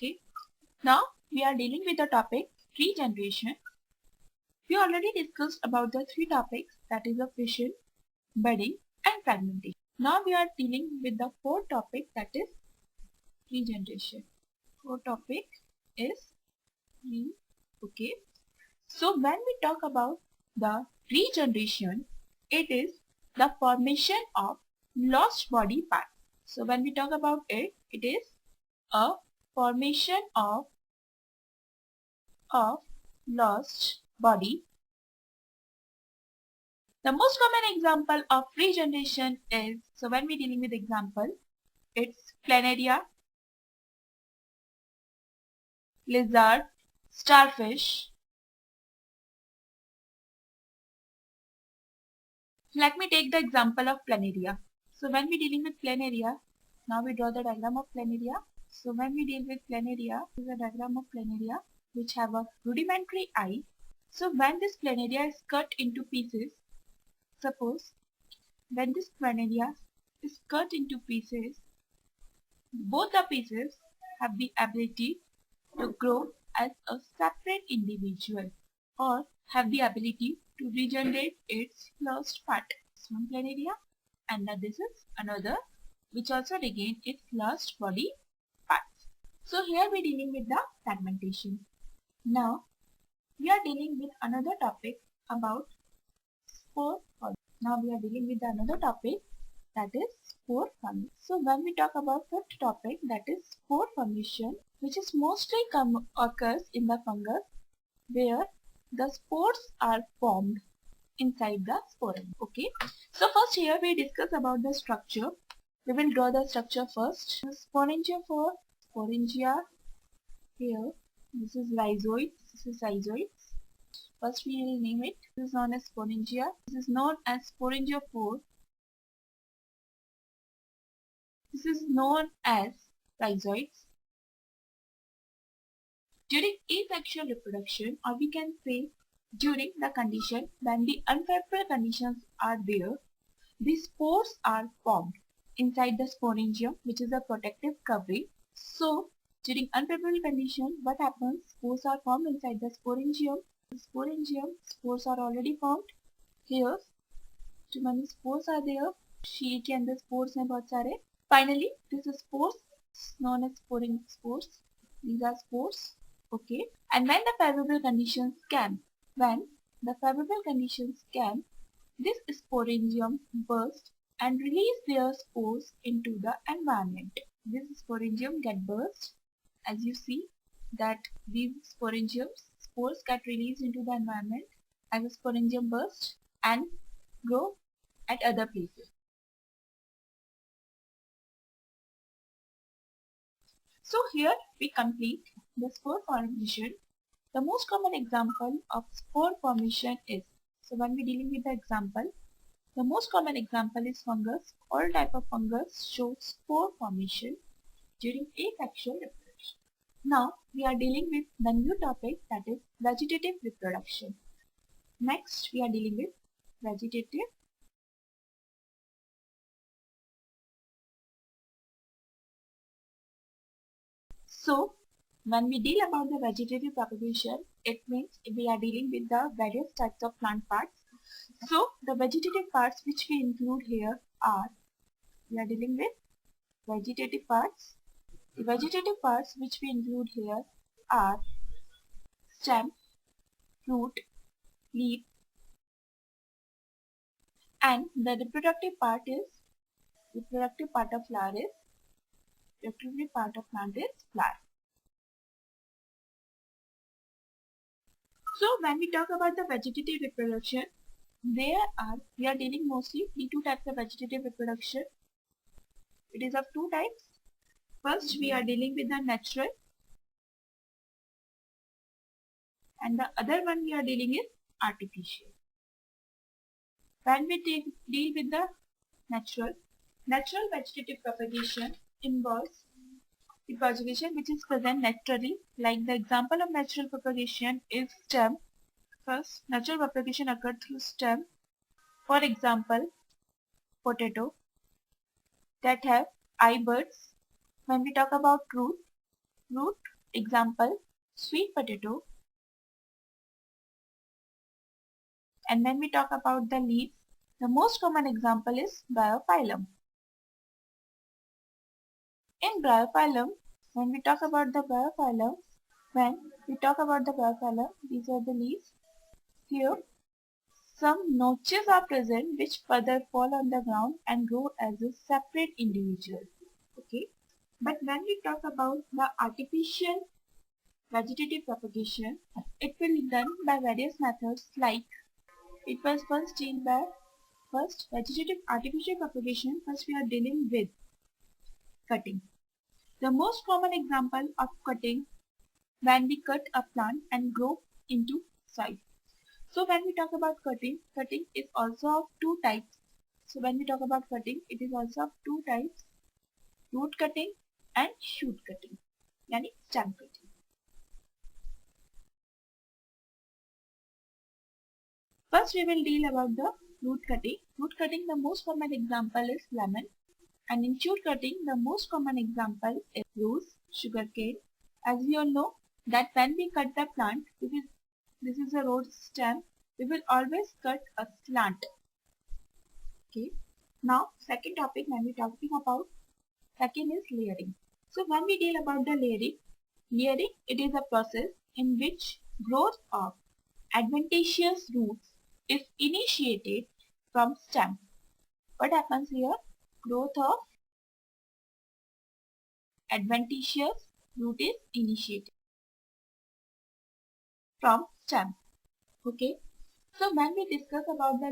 Okay. Now we are dealing with the topic regeneration. We already discussed about the three topics, that is the fission, budding and fragmentation. Now we are dealing with the fourth topic, that is regeneration. Fourth topic is okay. So when we talk about the regeneration, it is the formation of lost body part. So when we talk about it, it is a formation of lost body. The most common example of regeneration is, so when we're dealing with example, it's planaria, lizard, starfish. Let me take the example of planaria. So when we're dealing with planaria, now we draw the diagram of planaria. So when we deal with planaria, this is a diagram of planaria which have a rudimentary eye. So when this planaria is cut into pieces, suppose when this planaria is cut into pieces, both the pieces have the ability to grow as a separate individual or have the ability to regenerate its lost part. This one planaria, and this is another which also regain its lost body parts. So here we are dealing with the fragmentation. Now we are dealing with another topic about spore formation. Now we are dealing with another topic, that is spore formation. So when we talk about fifth topic, that is spore formation, which is mostly occurs in the fungus where the spores are formed inside the sporangia. Okay. So first here we discuss about the structure. We will draw the structure first. Sporangia for sporangia. Here this is rhizoids. This is rhizoids. First we will name it. This is known as sporangia. This is known as sporangia 4. This is known as rhizoids. During asexual reproduction, or we can say during the condition when the unfavorable conditions are there, the spores are formed inside the sporangium, which is a protective covering. So during unfavorable condition, what happens? Spores are formed inside the sporangium. The sporangium, spores are already formed. Here, too many spores are there. Sheet के अंदर spores हैं बहुत सारे. Finally, this is spores known as sporing spores. These are spores. Okay. And when the favorable conditions can, this sporangium burst and release their spores into the environment. This sporangium get burst. As you see that these spores get released into the environment as a sporangium burst and grow at other places. So here we complete the spore formation. The most common example of spore formation is, so when we are dealing with the example, the most common example is fungus. All type of fungus show spore formation during asexual reproduction. Now we are dealing with the new topic, that is vegetative reproduction. Next we are dealing with vegetative. So when we deal about the vegetative propagation, it means we are dealing with the various types of plant parts. So the vegetative parts which we include here are, we are dealing with vegetative parts. The vegetative parts which we include here are stem, fruit, leaf, and the reproductive part of plant is flower. So when we talk about the vegetative reproduction, we are dealing mostly with two types of vegetative reproduction. It is of two types. First we are dealing with the natural, and the other one we are dealing is artificial. When we deal with the natural vegetative propagation involves the propagation which is present naturally. Like the example of natural propagation is stem. First, natural propagation occurred through stem. For example, potato that have eye buds. When we talk about root, Root example sweet potato. And when we talk about the leaves, the most common example is biophyllum. In biophyllum, when we talk about the biophyllum, these are the leaves. Here, some notches are present which further fall on the ground and grow as a separate individual. Okay. But when we talk about the artificial vegetative propagation, it will be done by various methods like it was first dealt by vegetative artificial propagation. First we are dealing with cutting. The most common example of cutting when we cut a plant and grow into soil. So when we talk about cutting, cutting is also of two types. So when we talk about cutting, it is also of two types, root cutting and shoot cutting, yani stem cutting. First we will deal about the root cutting. Root cutting, the most common example is lemon, and in shoot cutting the most common example is rose, sugarcane. As we all know that when we cut the plant, this is a root stem, we will always cut a slant. Okay. Now second topic when we talking about second is layering. So when we deal about the layering it is a process in which growth of adventitious roots is initiated from stem. What happens here? Growth of adventitious root is initiated from stem. Okay. So when we discuss about the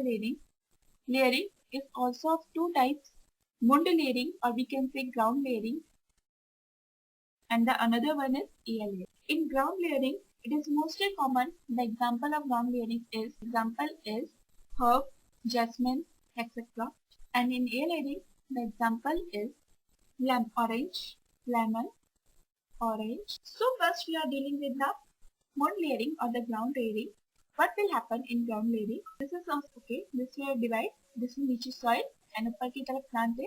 layering is also of two types, mund layering or we can say ground layering, and the another one is air layering. In ground layering, it is mostly common. The example of ground layering is herb, jasmine, etc. And in air layering, the example is lemon, orange. So first we are dealing with the mud layering or the ground layering. What will happen in ground layering? This is also okay. This will divide. This will नीचे soil and ऊपर की तरफ plant है.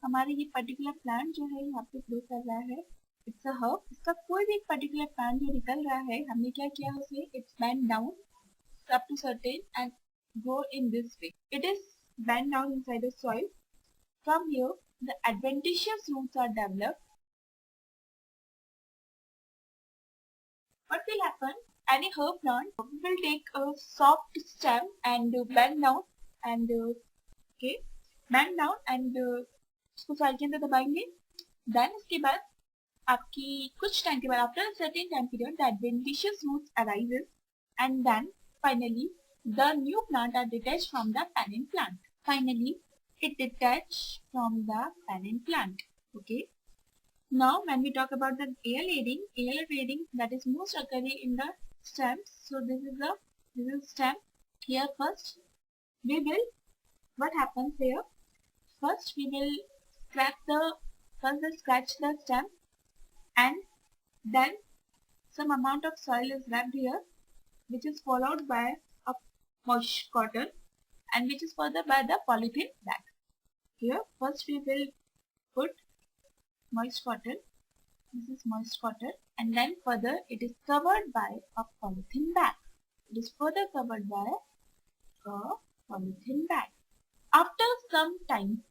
हमारे ये particular plant जो है यहाँ पे grow कर रहा है. It's a herb. इसका कोई भी particular plant जो निकल रहा है, हमने क्या किया है उसे? It's bent down up to certain and grow in this way. It is bent down inside the soil. From here, the adventitious roots are developed. What will happen? Any herb plant will take a soft stem and bend down and okay, bend down and उसको side के अंदर दबाएंगे. Then उसके बाद आपकी कुछ time के बाद after a certain time period the adventitious roots arises and then finally the new plant are detached from the parent plant. Finally it detached from the parent plant. Okay. Now when we talk about the air layering that is most occurring in the stems. So this is stem. Here first we will, what happens here? First we will scratch the stem and then some amount of soil is wrapped here, which is followed by a moist cotton and which is followed by the polythene bag. Here first we will put moist cotton. This is moist cotton and then further it is covered by a polythene bag. It is further covered by a polythene bag. After some time,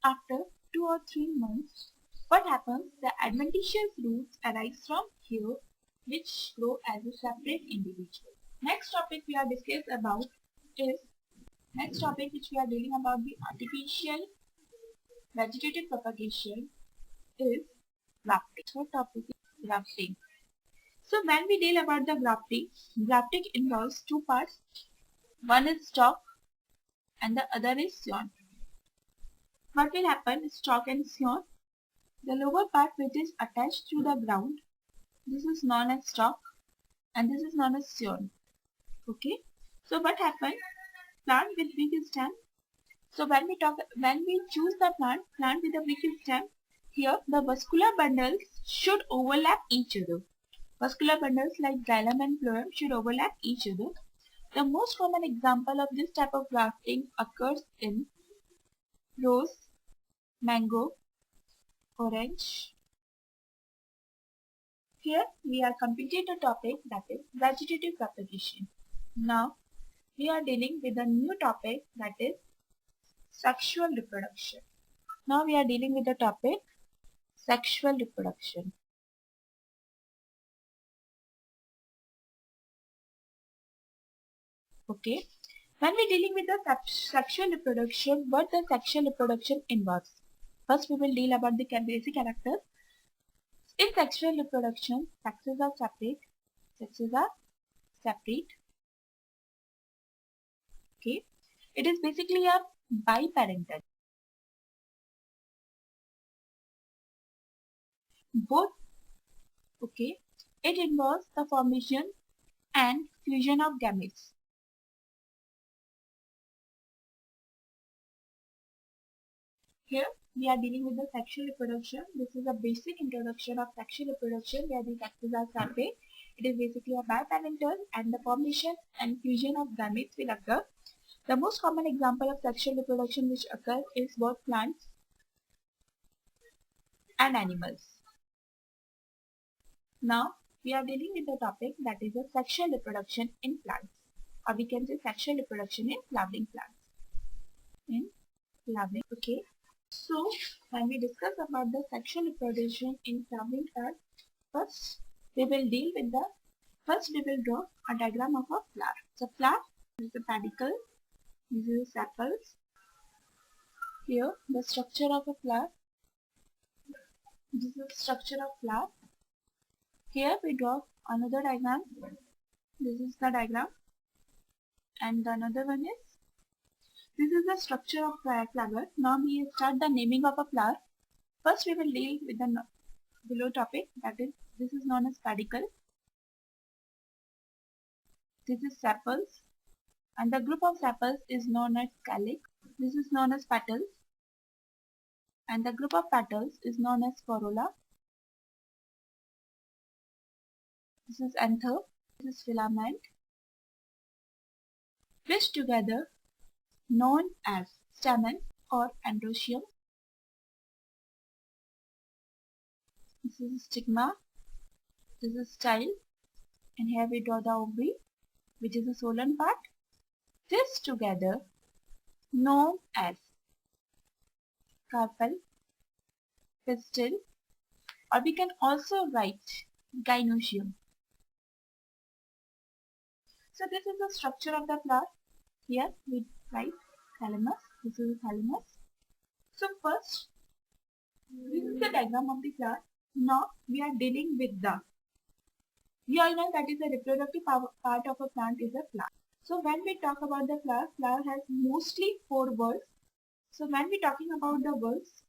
after 2 or 3 months, what happens? The adventitious roots arise from here which grow as a separate individual. Next topic we are discussing about is dealing about the artificial vegetative propagation is grafting. Third topic is grafting. So when we deal about the grafting involves two parts. One is stalk and the other is scion. What will happen? Stalk and scion. The lower part which is attached to the ground, this is known as stalk and this is known as scion. Okay. So what happens? Plant with big stem. So when we choose the plant with a big stem, here the vascular bundles should overlap each other. Vascular bundles like xylem and phloem should overlap each other. The most common example of this type of grafting occurs in rose, mango, orange, Here we are completed the topic that is vegetative propagation. Now we are dealing with a new topic that is sexual reproduction. Now we are dealing with the topic sexual reproduction. Okay. When we are dealing with the sexual reproduction, what the sexual reproduction involves? First we will deal about the basic characters. In sexual reproduction, sexes are separate. Sexes are separate. Okay. It is basically a biparental. Both. Okay. It involves the formation and fusion of gametes. Here we are dealing with the sexual reproduction. This is a basic introduction of sexual reproduction where the sexes are separate. It is basically a biparental and the formation and fusion of gametes will occur. The most common example of sexual reproduction which occurs is both plants and animals. Now we are dealing with the topic that is a sexual reproduction in plants, or we can say sexual reproduction in flowering plants. In flowering, okay. So when we discuss about the sexual reproduction in flowering plants, first we will deal with the first we will draw a diagram of a flower. So flower is the pedicle, this is sepals. Here the structure of a flower. This is the structure of flower. Here we draw another diagram. This is the diagram, and another one is this is the structure of flower. Now we start the naming of a flower. First we will deal with the below topic, that is this is known as pedicle. This is sepals, and the group of sepals is known as calyx. This is known as petals, and the group of petals is known as corolla. This is anther. This is filament, which together known as stamen or androecium. This is stigma. This is style, and here we draw the ovary, which is the swollen part. This together known as carpel, pistil, or we can also write gynoecium. So this is the structure of the flower. Here we write thalamus. This is the thalamus. So first, this is the diagram of the flower. Now we are dealing with the, we all know that is the reproductive part of a plant is a flower. So when we talk about the flower, flower has mostly 4 valves. So when we talking about the valves,